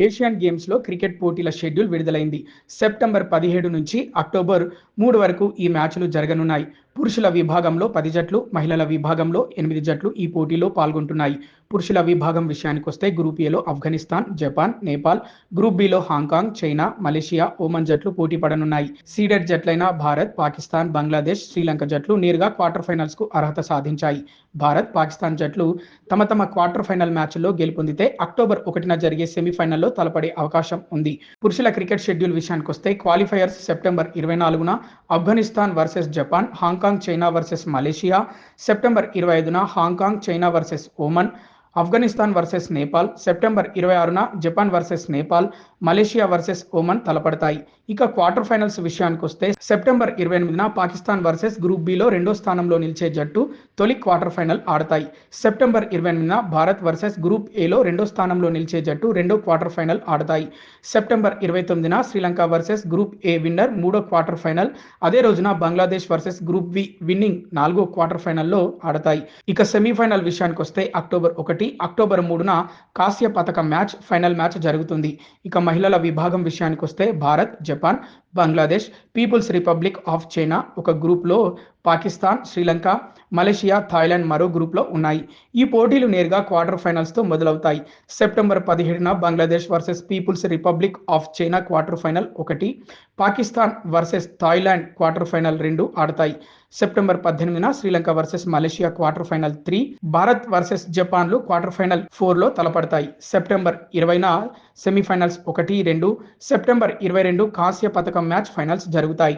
Asian గేమ్స్‌లో cricket పోటీల schedule విడుదలైంది. సెప్టెంబర్ 17 నుంచి అక్టోబర్ 3 వరకు ఈ మ్యాచ్‌లు జరగనున్నాయి. పురుషుల విభాగంలో 10 జట్లు, మహిళల విభాగంలో 8 జట్లు ఈ పోటీలో పాల్గొంటున్నాయి. పురుషుల విభాగం విషయానికొస్తే గ్రూప్ ఏలో Afghanistan, Japan, Nepal, group below Hong Kong, China, Malaysia, Oman జట్లు పోటీ పడనున్నాయి. సీడెడ్ జట్లైన భారత్, పాకిస్తాన్, బంగ్లాదేశ్, శ్రీలంక జట్లు నేరుగా క్వార్టర్ ఫైనల్స్‌కు అర్హత సాధించాయి. భారత్, పాకిస్తాన్ జట్లు తమ క్వార్టర్ ఫైనల్ మ్యాచ్‌ల్లో గెలుపొందితే అక్టోబర్ 1న జరిగే సెమీఫైనల్లో తలపడే అవకాశం ఉంది. పురుషుల క్రికెట్ షెడ్యూల్ విషయానికొస్తే క్వాలిఫైయర్స్ సెప్టెంబర్ 24న Afghanistan versus Japan, Hong Kong, China versus Malaysia, September 25న Hong Kong, China versus Oman, Afghanistan versus Nepal, September 26న Japan versus Nepal, Malaysia versus Oman తలపడతాయి. ఇక క్వార్టర్ ఫైనల్స్ విషయానికొస్తే సెప్టెంబర్ 28న పాకిస్తాన్ వర్సెస్ గ్రూప్ బిలో రెండో స్థానంలో నిలిచే జట్టు తొలి క్వార్టర్ ఫైనల్ ఆడతాయి. సెప్టెంబర్ 28న భారత్ వర్సెస్ గ్రూప్ ఏలో రెండో స్థానంలో నిలిచే జట్టు రెండో క్వార్టర్ ఫైనల్ ఆడతాయి. సెప్టెంబర్ 29న Sri Lanka versus group A winner మూడో క్వార్టర్ ఫైనల్, అదే రోజున Bangladesh versus group B winning నాలుగో క్వార్టర్ ఫైనల్లో ఆడతాయి. ఇక సెమీఫైనల్ విషయానికొస్తే అక్టోబర్ 1, అక్టోబర్ 3న కాస్య పతక మ్యాచ్, ఫైనల్ మ్యాచ్ జరుగుతుంది. ఇక మహిళల విభాగం విషయానికొస్తే Bharat, Japan, Bangladesh, People's Republic of China ఒక గ్రూప్లో, పాకిస్తాన్, శ్రీలంక, మలేషియా, థాయిలాండ్ మరో గ్రూప్లో ఉన్నాయి. ఈ పోటీలు నేరుగా క్వార్టర్ ఫైనల్స్తో మొదలవుతాయి. సెప్టెంబర్ 17న Bangladesh versus People's Republic of China quarter final 1, Pakistan versus Thailand quarter final 2 ఆడతాయి. సెప్టెంబర్ 18న Sri Lanka versus Malaysia quarter final 3, Bharat versus జపాన్లు క్వార్టర్ ఫైనల్ 4లో తలపడతాయి. సెప్టెంబర్ 20న సెమీఫైనల్స్ 1, 2, సెప్టెంబర్ 22 కాస్య పతకం మ్యాచ్ ఫైనల్స్ జరుగుతాయి.